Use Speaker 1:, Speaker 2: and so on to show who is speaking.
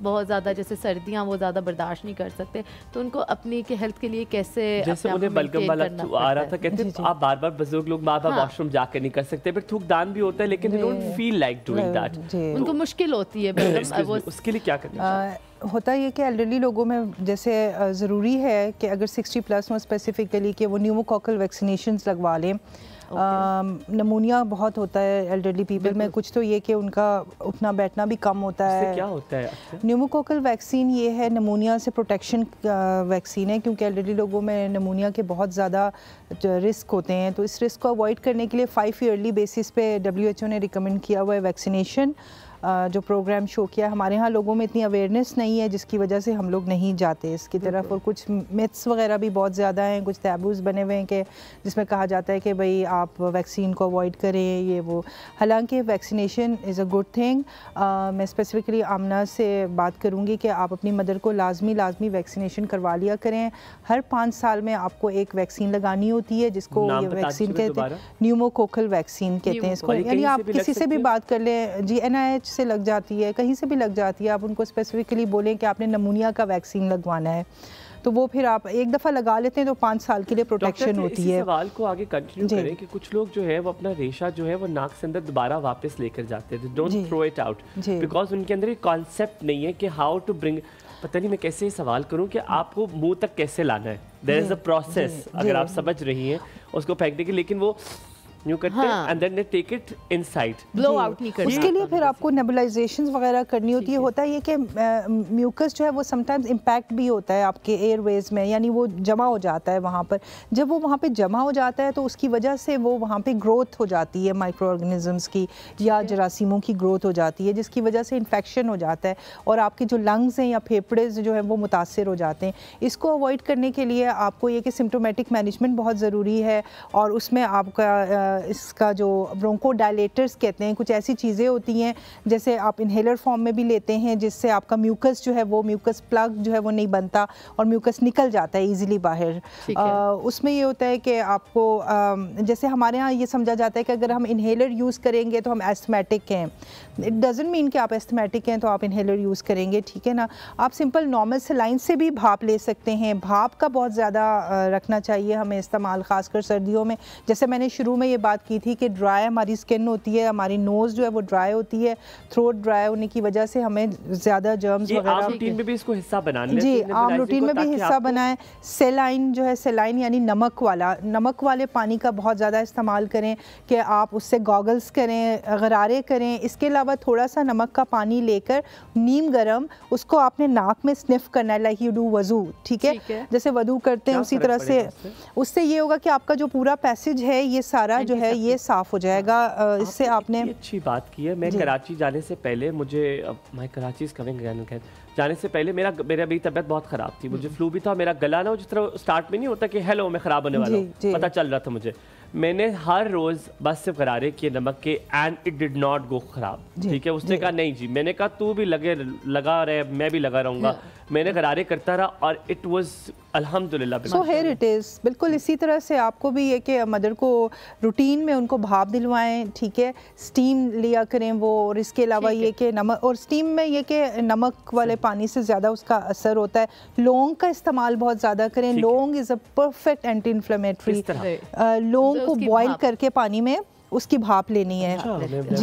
Speaker 1: बहुत ज़्यादा जैसे सर्दियाँ वो ज़्यादा बर्दाश्त नहीं कर सकते, तो उनको अपनी के हेल्थ के लिए कैसे,
Speaker 2: जैसे उन्हें बलगम वाला आ रहा था, कहते हैं आप बार बार बुजुर्ग लोग बार बार वॉशरूम जाकर नहीं कर सकते, फिर थूकदान भी होता है लेकिन they don't feel like doing that,
Speaker 1: उनको मुश्किल होती है,
Speaker 2: उसके लिए क्या करना चाहिए?
Speaker 3: होता है कि एल्डरली लोगों में जैसे ज़रूरी है कि अगर 60+ हो स्पेसिफिकली कि वो न्यूमोकॉकल वैक्सीनेशंस लगवा लें। नमूनिया बहुत होता है एल्डरली पीपल में, कुछ तो ये कि उनका उठना बैठना भी कम होता है।
Speaker 2: क्या होता है
Speaker 3: न्यूमोकॉकल वैक्सीन? ये है नमूनिया से प्रोटेक्शन वैक्सीन है, क्योंकि एल्डरली लोगों में नमूनिया के बहुत ज़्यादा रिस्क होते हैं, तो इस रिस्क को अवॉइड करने के लिए 5 ईयरली बेसिस पे WHO ने रिकमेंड किया हुआ है वैक्सीनेशन, जो प्रोग्राम शो किया। हमारे यहाँ लोगों में इतनी अवेयरनेस नहीं है जिसकी वजह से हम लोग नहीं जाते इसकी तरफ, और कुछ मिथ्स वगैरह भी बहुत ज़्यादा हैं, कुछ टैबूज़ बने हुए हैं कि जिसमें कहा जाता है कि भाई आप वैक्सीन को अवॉइड करें ये वो। हालांकि vaccination is a good thing. मैं स्पेसिफिकली आमना से बात करूँगी कि आप अपनी मदर को लाजमी वैक्सीनेशन करवा लिया करें। हर 5 साल में आपको एक वैक्सीन लगानी होती है, जिसको ये वैक्सीन कहते हैं न्यूमोकोकल वैक्सीन कहते हैं इसको। यानी आप किसी से भी बात कर लें, NIH से लग जाती है, कहीं से भी लग जाती है, आप उनको स्पेसिफिकली बोलें कि आपने नमूनिया का वैक्सीन लगवाना है, तो वो फिर आप एक दफ़ा लगा लेते हैं तो 5 साल के लिए प्रोटेक्शन होती है।
Speaker 2: सवाल को आगे कंटिन्यू करें कि कुछ लोग जो है वो अपना रेशा जो है वो नाक से अंदर दोबारा वापस लेकर जाते हैं, don't throw it out, because उनके अंदर एक कॉन्सेप्ट नहीं है कि हाउ टू ब्रिंग, पता नहीं मैं कैसे सवाल करूं कि आपको मुंह तक कैसे लाना है, देयर इज अ प्रोसेस, अगर आप समझ रही हैं उसको फेंकने की, लेकिन वो न्यू करते हैं and then they take it inside,
Speaker 1: blow out नहीं करते।
Speaker 3: उसके लिए फिर आपको नेबुलाइजेशंस वगैरह करनी होती है। होता है ये कि म्यूकस जो है वो समटाइम्स इम्पैक्ट भी होता है आपके एयरवेज में, यानी वो जमा हो जाता है वहाँ पर। जब वो वहाँ पे जमा हो जाता है तो उसकी वजह से वो वहाँ पे ग्रोथ हो जाती है माइक्रो ऑर्गेनिजम्स की या जरासीमों की ग्रोथ हो जाती है, जिसकी वजह से इन्फेक्शन हो जाता है और आपके जो लंग्स हैं या फेफड़े जो है वो मुतासर हो जाते हैं। इसको अवॉइड करने के लिए आपको ये कि सिम्प्टोमेटिक मैनेजमेंट बहुत ज़रूरी है, और उसमें आपका इसका जो ब्रोंकोडायलेटर्स कहते हैं, कुछ ऐसी चीज़ें होती हैं जैसे आप इन्हेलर फॉर्म में भी लेते हैं, जिससे आपका म्यूकस जो है वो म्यूकस प्लग जो है वो नहीं बनता और म्यूकस निकल जाता है इजीली बाहर। उसमें ये होता है कि आपको जैसे हमारे यहाँ ये समझा जाता है कि अगर हम इन्हेलर यूज़ करेंगे तो हम एस्थमेटिक हैं। इट डजंट मीन कि आप एस्थमेटिक हैं तो आप इन्हेलर यूज़ करेंगे, ठीक है ना। आप सिंपल नॉर्मल सलाइन से भी भाप ले सकते हैं। भाप का बहुत ज़्यादा रखना चाहिए हमें इस्तेमाल, ख़ासकर सर्दियों में। जैसे मैंने शुरू में ये बात की थी कि ड्राई हमारी स्किन होती है, हमारी नोज़ जो है वो ड्राई होती है, थ्रोट ड्राई होने की वजह से हमें ज़्यादा जर्म्स वगैरह।
Speaker 2: आम रूटीन में भी इसको हिस्सा बनाना,
Speaker 3: जी आम रूटीन में भी हिस्सा बनाएं। सेलाइन जो है, सेलाइन यानी नमक वाले पानी का बहुत ज़्यादा इस्तेमाल करें कि आप उससे गॉगल्स करें, गरारे करें। इसके अलावा थोड़ा सा नमक का पानी लेकर नीम गरम, उसको आपने नाक में स्निफ करना है, लाइक यू डू वज़ू, ठीक है, जैसे वज़ू करते हैं उसी तरह से। उससे ये होगा कि आपका जो पूरा पैसेज है ये सारा जो है ये साफ हो जाएगा। इससे आपने
Speaker 2: अच्छी बात की है। मैं कराची जाने से पहले मैं कराची जाने से पहले मेरा भी तबीयत बहुत ख़राब थी, मुझे फ्लू भी था, मेरा गला ना जिस तरह स्टार्ट में नहीं होता कि हेलो मैं ख़राब होने वाला हूँ, पता चल रहा था मुझे। मैंने हर रोज़ बस सिर्फ गरारे किए नमक के and it did not go ख़राब, ठीक है। उसने कहा नहीं जी, मैंने कहा तू भी लगा रहे, मैं भी लगा रहूँगा। मैंने गरारे करता रहा और इट वाज अल्हम्दुलिल्लाह।
Speaker 3: So here it is. बिल्कुल इसी तरह से आपको भी ये कि मदर को रूटीन में उनको भाप दिलवाएं, ठीक है, स्टीम लिया करें वो। और इसके अलावा ये कि नमक, और स्टीम में ये कि नमक वाले पानी से ज़्यादा उसका असर होता है। लौंग का इस्तेमाल बहुत ज़्यादा करें। लौंग is a perfect anti inflammatory. लौंग को बॉयल करके पानी में उसकी भाप लेनी है।